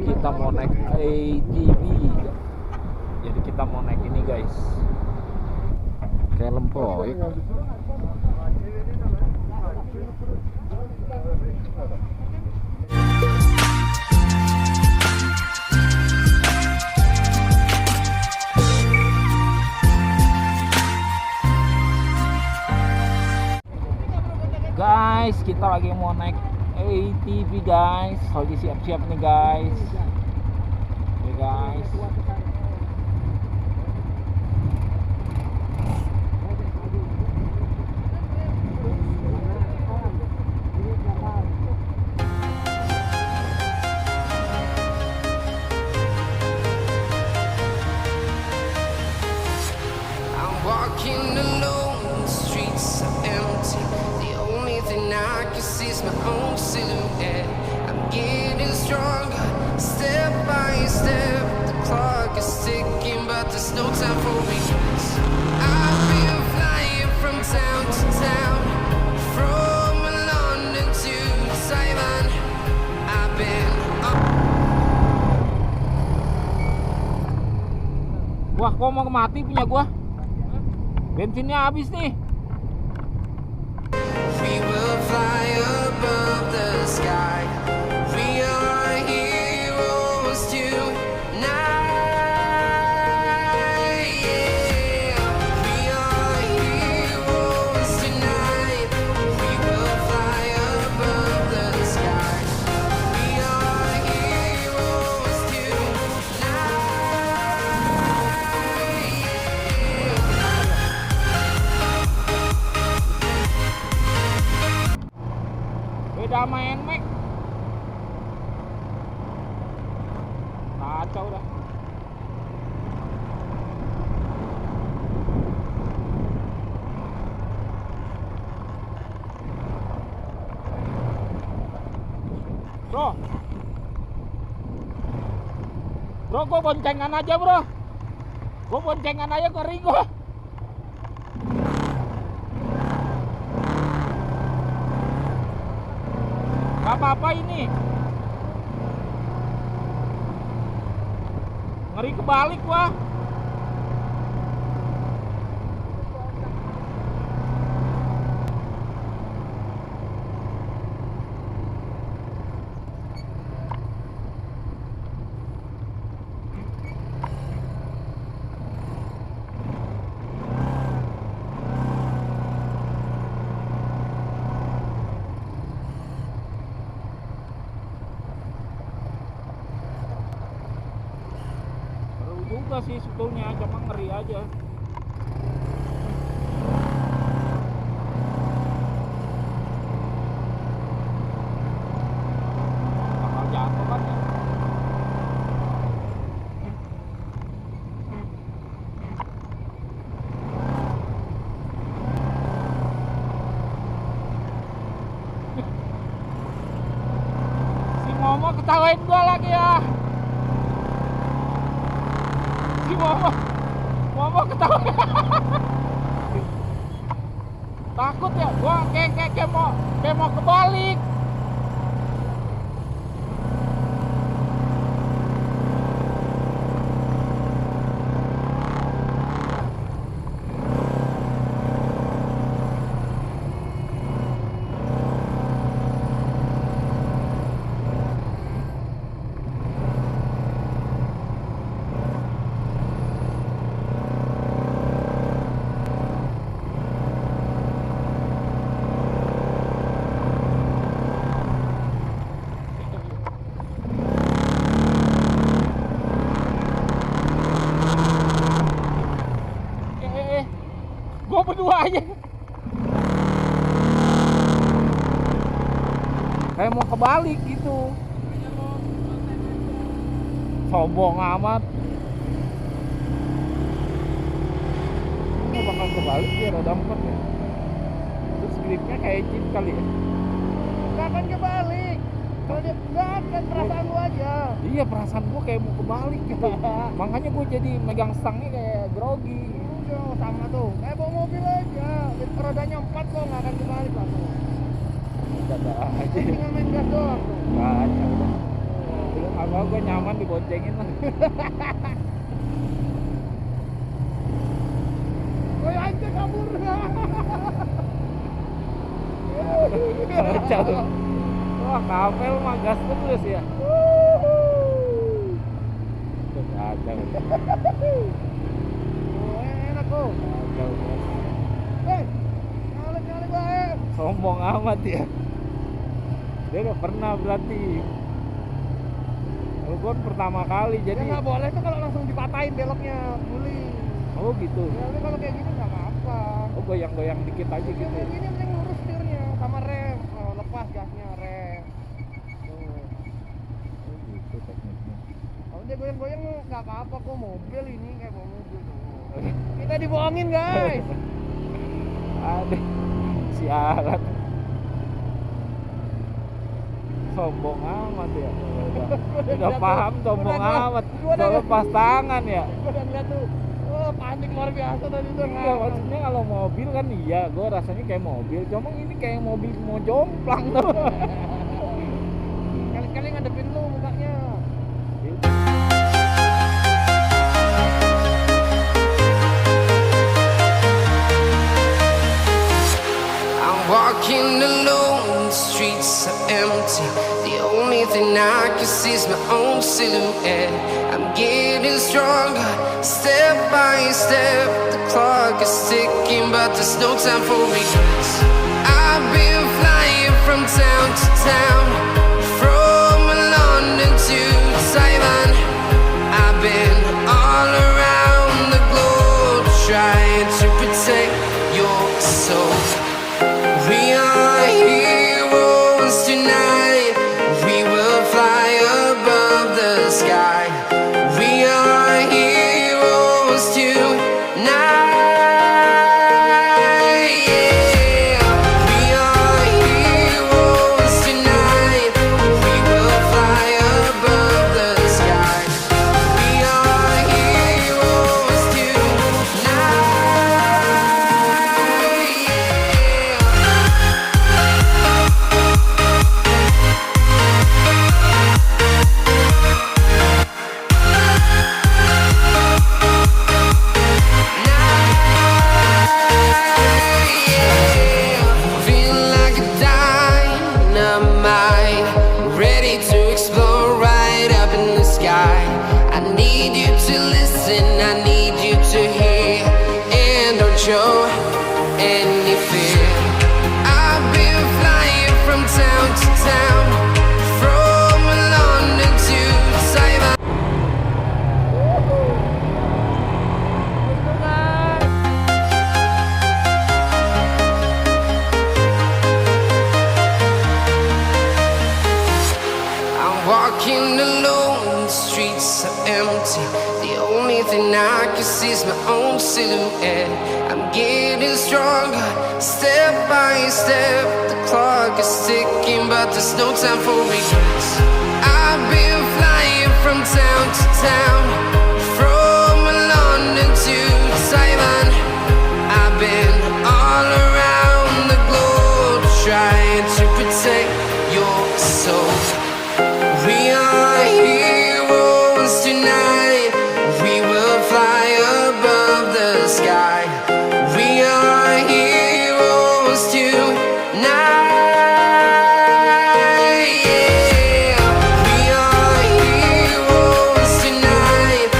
kita mau naik ATV. Jadi kita mau naik ini guys, kayak lempoy. Guys, kita lagi mau naik ATV guys, lagi siap-siap nih guys. Oke guys. I'm walking alone, the streets are empty. The only thing I can see is my own silhouette. I'm getting stronger, step by step. The clock is ticking, but there's no time for regrets. I've been flying from town to town, from London to Taiwan. I've been Wah, kok mau mati punya gua? Bensinnya habis nih. We will fly above the sky. We are heroes tonight. Yeah. We are heroes tonight. We will fly above the sky. We are heroes tonight. Beda main Mac. Kacau dah. Bro, gua boncengan aja bro. Gua boncengan aja ngeri gua. Gak apa-apa ini. Ngeri kebalik gua. Juga sih sebetulnya, cuma ngeri aja. Bakal jatuh kan ya. Si Momo ketawain gua lagi ya. Mama ketawa. Takut ya, gua kayak mau kebalik. Gua berdua aja. Kayak mau kebalik gitu. Sombong amat. Ini bakal kebalik ya, roda 4 ya. Terus gripnya kayak chip kali ya. Gak akan kebalik. Kalau dia gak akan, perasaan lu aja. Iya, perasaan gua kayak mau kebalik gitu. Makanya gua jadi megang stangnya kayak grogi. Udah sama tuh. Kayak bawa mobil aja. Rodanya 4 kok gak akan kebalik langsung. Dadah aja. Tinggal main gas doang tuh. Kacau. Belum Kalau gue nyaman diboncengin lah. Woi anjir kabur. Kacau. Wah, kapel mah gas terus ya. Tuh kacau. Oh, enak kok. Kacau, Bos. Nyalek gue. Sombong amat ya. Dia udah pernah berarti. Kalau gue pertama kali Ya jadi. nggak boleh tuh kalau langsung dipatahin beloknya, guling. Oh gitu. Ya tapi kalau kayak gini nggak apa-apa. Oh, goyang-goyang dikit aja Ya, gitu. kayak gini mending lurus setirnya sama rem. Oh, lepas gasnya rem. Tuh. Oh gitu tekniknya. Kalau dia goyang-goyang nggak apa-apa kok, mobil ini kayak bawa mobil tuh. Kita dibohongin guys. Aduh, sialan. Sombong amat ya. Udah paham sombong amat. Udah lepas tangan ya. Gue udah ngeliat tuh. Oh, panik luar biasa tadi tuh. Enggak, maksudnya kalau mobil kan iya, gue rasanya kayak mobil. Cuma ini kayak mobil mau jomplang tuh. Kali-kali ngadepin lu mukanya. I'm walking alone, the streets are empty. The only thing I can see is my own silhouette. I'm getting stronger, step by step. The clock is ticking, but there's no time for regrets. I've been flying from town to town, from London to Taiwan. I've been all around the globe, trying to protect your soul. We are heroes tonight. We will fly above the sky. We are heroes tonight. Yeah. We are heroes tonight. We will fly above the sky. We are heroes tonight. Feel like a dynamite, ready to explode right up in the sky. I need you to listen, I need you to hear, and don't show any fear. I've been flying from town to town, from London to Taiwan. I'm walking alone, the streets are empty. The only thing I can see is my own silhouette. I'm getting stronger, step by step. The clock is ticking, but there's no time for regrets. I've been flying from town to town, from London to Taiwan. I've been all around the globe, trying to protect your soul. We are heroes tonight. We will fly above the sky. We are heroes tonight. Yeah. We are heroes tonight.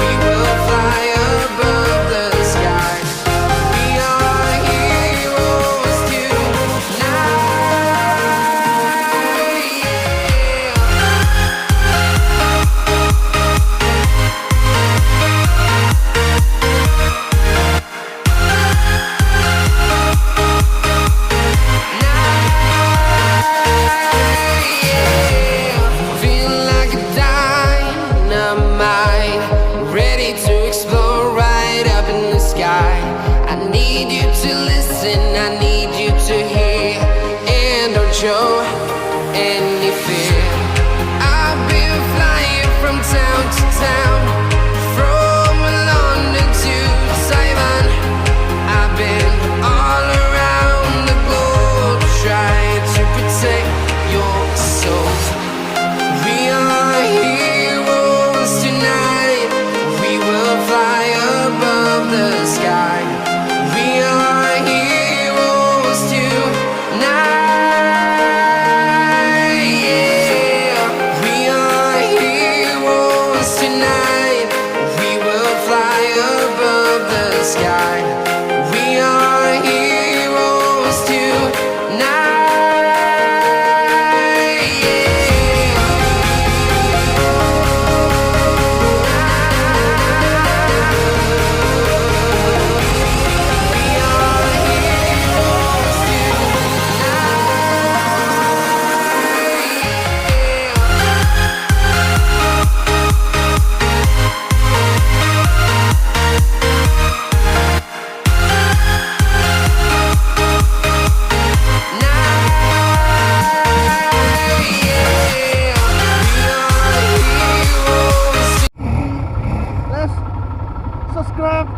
We will fly above the sky. We are heroes tonight. Yeah.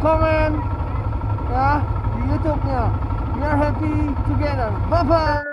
comment ya di YouTube-nya. We are happy together. Bye bye.